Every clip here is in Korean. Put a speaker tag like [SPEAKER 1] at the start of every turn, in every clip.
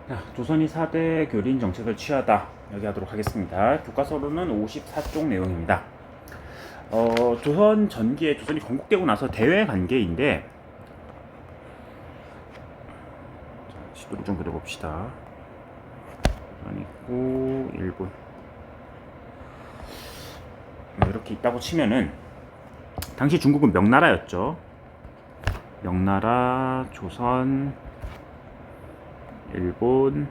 [SPEAKER 1] 자, 조선이 4대 교린 정책을 취하다 여기 하도록 하겠습니다. 교과서로는 54쪽 내용입니다. 조선 전기에 조선이 건국되고 나서 대외 관계인데 시도를 좀 그려봅시다. 조선 있고 일본 이렇게 있다고 치면은 당시 중국은 명나라였죠. 명나라, 조선, 일본,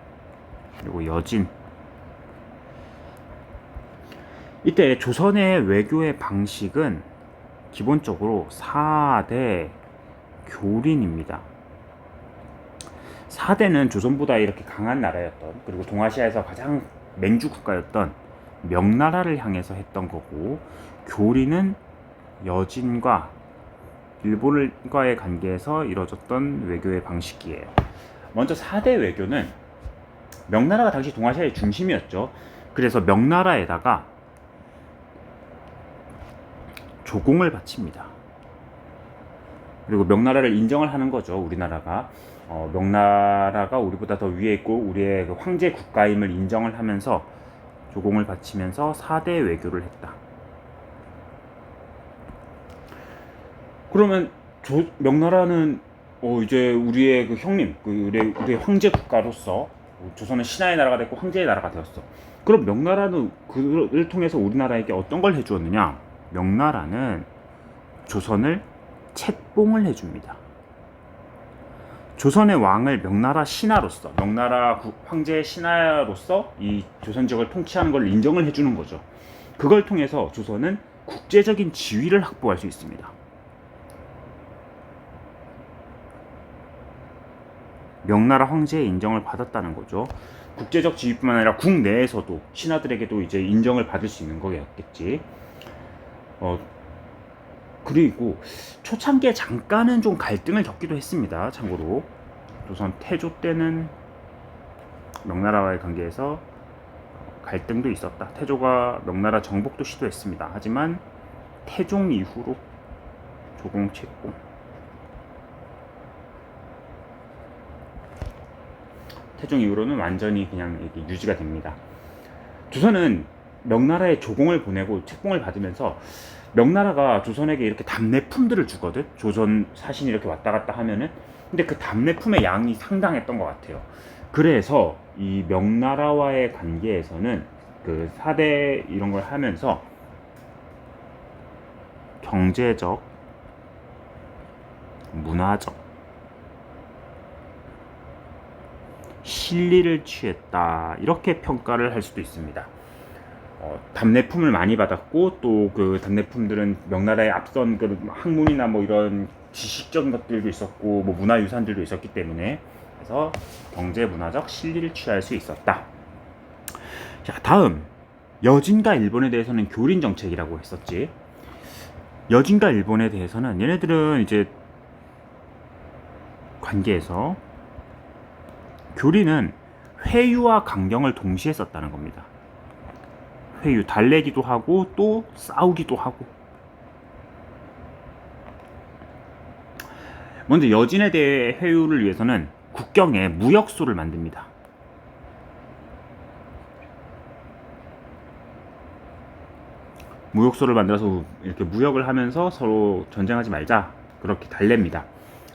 [SPEAKER 1] 그리고 여진. 이때 조선의 외교의 방식은 기본적으로 4대 교린입니다. 4대는 조선보다 이렇게 강한 나라였던, 그리고 동아시아에서 가장 맹주 국가였던 명나라를 향해서 했던 거고, 교린은 여진과 일본과의 관계에서 이루어졌던 외교의 방식이에요. 먼저 4대 외교는 명나라가 당시 동아시아의 중심이었죠. 그래서 명나라에다가 조공을 바칩니다. 그리고 명나라를 인정을 하는 거죠. 우리나라가 명나라가 우리보다 더 위에 있고 우리의 그 황제 국가임을 인정을 하면서 조공을 바치면서 4대 외교를 했다. 그러면 명나라는 이제 우리의 그 형님, 우리의 황제 국가로서 조선은 신하의 나라가 됐고 황제의 나라가 되었어. 그럼 명나라는 그를 통해서 우리나라에게 어떤 걸 해주었느냐? 명나라는 조선을 책봉을 해줍니다. 조선의 왕을 명나라 신하로서, 명나라 황제의 신하로서 이 조선 지역을 통치하는 걸 인정을 해주는 거죠. 그걸 통해서 조선은 국제적인 지위를 확보할 수 있습니다. 명나라 황제의 인정을 받았다는 거죠. 국제적 지위뿐만 아니라 국내에서도 신하들에게도 이제 인정을 받을 수 있는 거였겠지. 그리고 초창기에 잠깐은 좀 갈등을 겪기도 했습니다. 참고로 조선 태조 때는 명나라와의 관계에서 갈등도 있었다. 태조가 명나라 정복도 시도했습니다. 하지만 태종 이후로 조공 책봉. 태종 이후로는 완전히 그냥 이렇게 유지가 됩니다. 조선은 명나라에 조공을 보내고 책봉을 받으면서 명나라가 조선에게 이렇게 답례품들을 주거든. 조선 사신이 이렇게 왔다 갔다 하면은. 근데 그 답례품의 양이 상당했던 것 같아요. 그래서 이 명나라와의 관계에서는 그 4대 이런 걸 하면서 경제적, 문화적 실리를 취했다, 이렇게 평가를 할 수도 있습니다. 답례품을 많이 받았고 또 그 답례품들은 명나라의 앞선 그 학문이나 뭐 이런 지식적인 것들도 있었고 뭐 문화유산들도 있었기 때문에 그래서 경제 문화적 실리를 취할 수 있었다. 자, 다음 여진과 일본에 대해서는 교린 정책이라고 했었지. 여진과 일본에 대해서는 얘네들은 이제 관계에서 교린은 회유와 강경을 동시에 썼다는 겁니다. 회유, 달래기도 하고 또 싸우기도 하고. 먼저 여진에 대해 회유를 위해서는 국경에 무역소를 만듭니다. 무역소를 만들어서 이렇게 무역을 하면서 서로 전쟁하지 말자, 그렇게 달랩니다.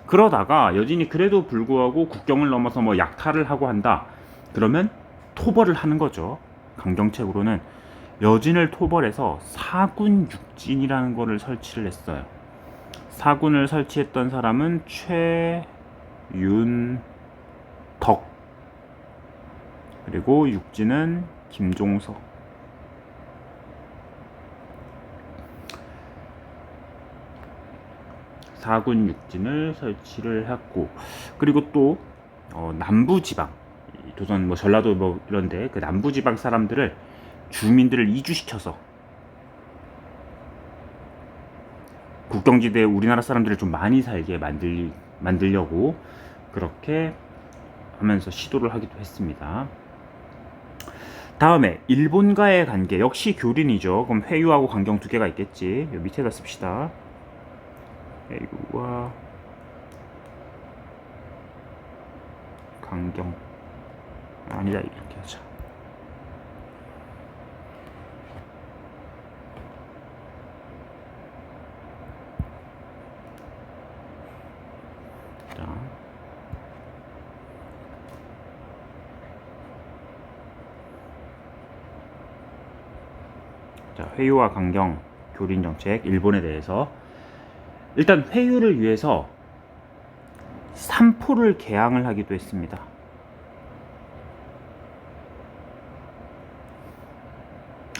[SPEAKER 1] 그러다가 여진이 그래도 불구하고 국경을 넘어서 뭐 약탈을 하고 한다, 그러면 토벌을 하는 거죠. 강경책으로는 여진을 토벌해서 사군 육진이라는 거를 설치를 했어요. 사군을 설치했던 사람은 최윤덕, 그리고 육진은 김종석. 사군 육진을 설치를 했고, 그리고 또 남부지방, 조선 뭐 전라도 뭐 이런데 그 남부지방 사람들을, 주민들을 이주시켜서 국경지대에 우리나라 사람들을 좀 많이 살게 만들려고 그렇게 하면서 시도를 하기도 했습니다. 다음에 일본과의 관계, 역시 교린이죠. 그럼 회유하고 강경 두 개가 있겠지. 여기 밑에다 씁시다. 회유와 강경. 아니다, 이렇게 하자. 자, 회유와 강경 교린 정책 일본에 대해서 일단 회유를 위해서 삼포를 개항을 하기도 했습니다.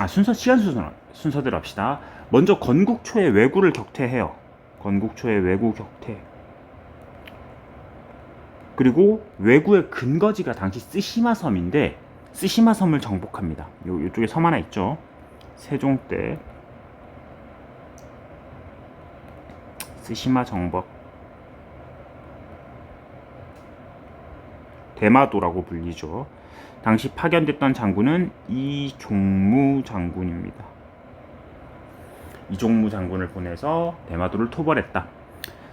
[SPEAKER 1] 시간 순서대로 합시다. 먼저 건국초의 왜구를 격퇴해요. 건국초의 왜구 격퇴. 그리고 왜구의 근거지가 당시 쓰시마 섬인데 쓰시마 섬을 정복합니다. 요쪽에 섬 하나 있죠. 세종 때 쓰시마 정복. 대마도라고 불리죠. 당시 파견됐던 장군은 이종무 장군입니다. 이종무 장군을 보내서 대마도를 토벌했다.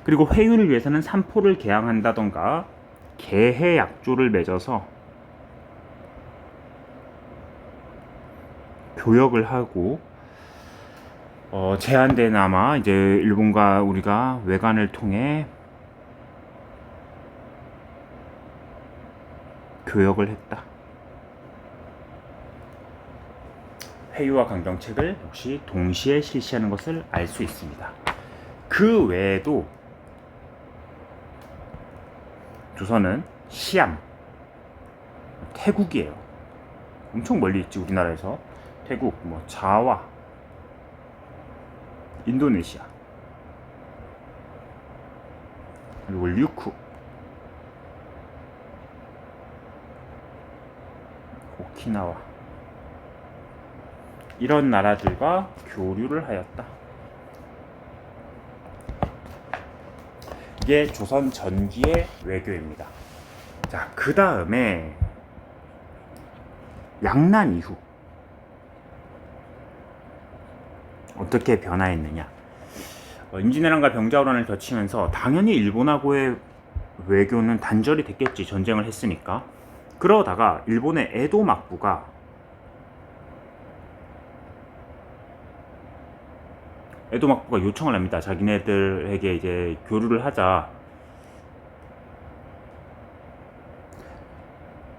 [SPEAKER 1] 그리고 회유를 위해서는 삼포를 개항한다던가 개해 약조를 맺어서 교역을 하고 제한되나마 이제 일본과 우리가 외관을 통해 교역을 했다. 회유와 강경책을 역시 동시에 실시하는 것을 알 수 있습니다. 그 외에도 조선은 시암, 태국이에요. 엄청 멀리 있지, 우리나라에서. 태국, 자와, 인도네시아, 그리고 류쿠, 오키나와, 이런 나라들과 교류를 하였다. 이게 조선 전기의 외교입니다. 자, 그 다음에 양난 이후 어떻게 변화했느냐. 임진왜란과 병자호란을 거치면서 당연히 일본하고의 외교는 단절이 됐겠지. 전쟁을 했으니까. 그러다가 일본의 에도 막부가 요청을 합니다. 자기네들에게 이제 교류를 하자.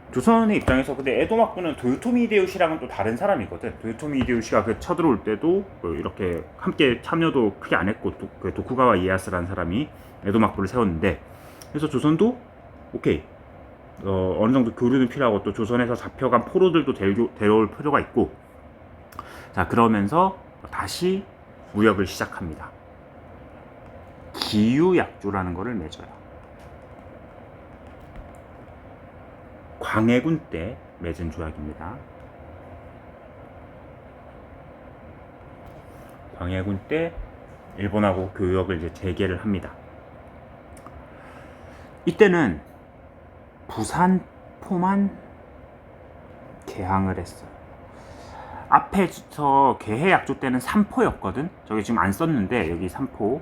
[SPEAKER 1] 조선의 입장에서 근데 에도 막부는 도요토미 히데요시랑은 또 다른 사람이거든. 도요토미 히데요시가 쳐들어올 때도 이렇게 함께 참여도 크게 안 했고, 도쿠가와 이에야스라는 사람이 에도 막부를 세웠는데, 그래서 조선도 오케이, 어느 정도 교류는 필요하고 또 조선에서 잡혀간 포로들도 데려올 필요가 있고, 자, 그러면서 다시 무역을 시작합니다. 기유약조라는 것을 맺어요. 광해군 때 맺은 조약입니다. 광해군 때 일본하고 교역을 이제 재개를 합니다. 이때는 부산포만 개항을 했어요. 앞에서 개해약조 때는 3포였거든. 저기 지금 안 썼는데 여기 3포,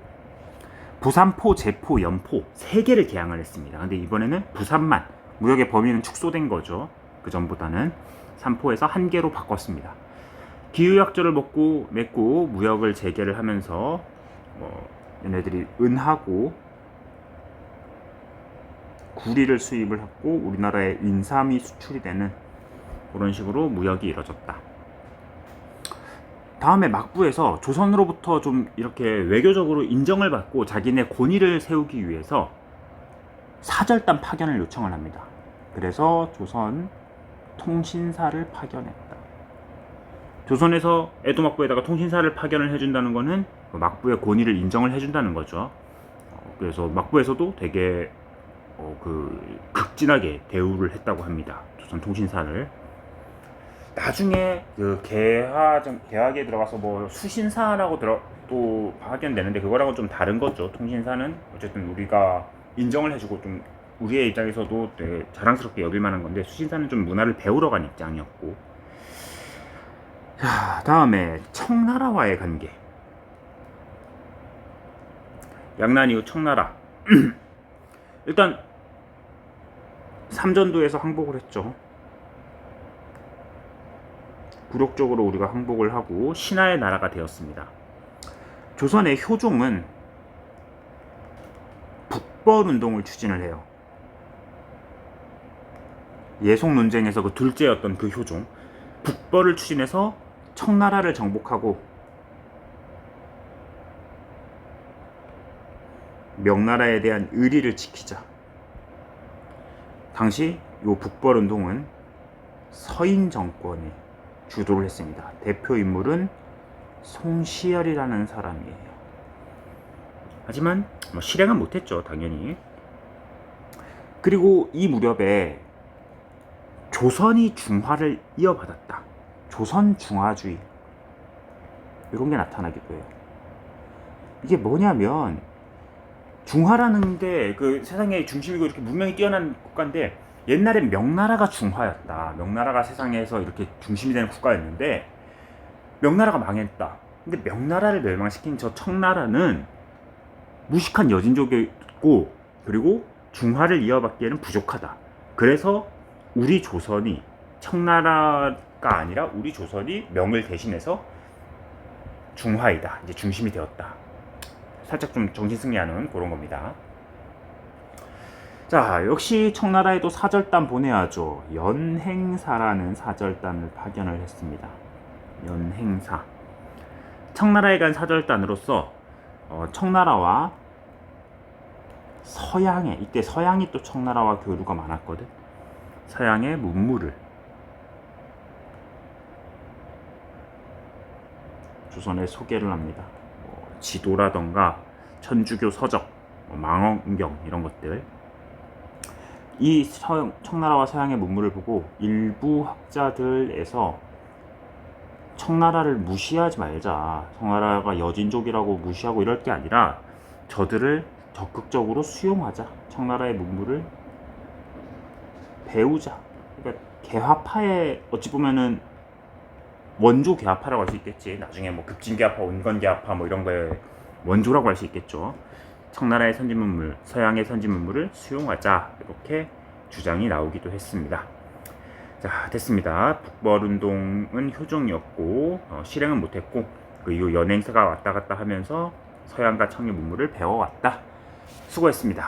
[SPEAKER 1] 부산포, 제포, 연포 3개를 개항을 했습니다. 근데 이번에는 부산만, 무역의 범위는 축소된 거죠. 그 전보다는 3포에서 1개로 바꿨습니다. 기후약조를 맺고 무역을 재개를 하면서 얘네들이 은하고 구리를 수입을 했고 우리나라에 인삼이 수출이 되는 그런 식으로 무역이 이뤄졌다. 다음에 막부에서 조선으로부터 좀 이렇게 외교적으로 인정을 받고 자기네 권위를 세우기 위해서 사절단 파견을 요청을 합니다. 그래서 조선 통신사를 파견했다. 조선에서 에도 막부에다가 통신사를 파견을 해준다는 거는 막부의 권위를 인정을 해준다는 거죠. 그래서 막부에서도 되게 극진하게 대우를 했다고 합니다. 조선 통신사를. 나중에 그 계약에 들어가서 수신사라고 또 파견되는데 그거랑은 좀 다른 거죠. 통신사는 어쨌든 우리가 인정을 해주고 좀 우리의 입장에서도 되게 자랑스럽게 여길 만한 건데, 수신사는 좀 문화를 배우러 간 입장이었고. 자, 다음에 청나라와의 관계. 양난 이후 청나라. 일단 삼전도에서 항복을 했죠. 굴욕적으로 우리가 항복을 하고 신하의 나라가 되었습니다. 조선의 효종은 북벌운동을 추진을 해요. 예송 논쟁에서 그 둘째였던 그 효종, 북벌을 추진해서 청나라를 정복하고 명나라에 대한 의리를 지키자. 당시 요 북벌운동은 서인 정권이 주도를 했습니다. 대표 인물은 송시열이라는 사람이에요. 하지만 실행은 못했죠, 당연히. 그리고 이 무렵에 조선이 중화를 이어받았다. 조선 중화주의, 이런 게 나타나기도 해요. 이게 뭐냐면, 중화라는 게 그 세상의 중심이고 이렇게 문명이 뛰어난 국가인데, 옛날엔 명나라가 중화였다. 명나라가 세상에서 이렇게 중심이 되는 국가였는데 명나라가 망했다. 근데 명나라를 멸망시킨 저 청나라는 무식한 여진족이고, 그리고 중화를 이어받기에는 부족하다. 그래서 우리 조선이, 청나라가 아니라 우리 조선이 명을 대신해서 중화이다, 이제 중심이 되었다. 살짝 좀 정신승리하는 그런 겁니다. 자, 역시 청나라에도 사절단 보내야죠. 연행사라는 사절단을 파견을 했습니다. 연행사. 청나라에 간 사절단으로서 청나라와 서양에, 이때 서양이 또 청나라와 교류가 많았거든. 서양의 문물을, 조선에 소개를 합니다. 지도라던가 천주교 서적, 망원경 이런 것들. 이 청나라와 서양의 문물을 보고 일부 학자들에서 청나라를 무시하지 말자, 청나라가 여진족이라고 무시하고 이럴 게 아니라 저들을 적극적으로 수용하자, 청나라의 문물을 배우자. 그러니까 개화파의, 어찌 보면은 원조 개화파라고 할 수 있겠지. 나중에 뭐 급진개화파, 온건개화파 뭐 이런 거에 원조라고 할 수 있겠죠. 청나라의 선진문물, 서양의 선진문물을 수용하자, 이렇게 주장이 나오기도 했습니다. 자, 됐습니다. 북벌운동은 효종이었고 실행은 못했고, 그 이후 연행사가 왔다 갔다 하면서 서양과 청의 문물을 배워왔다. 수고했습니다.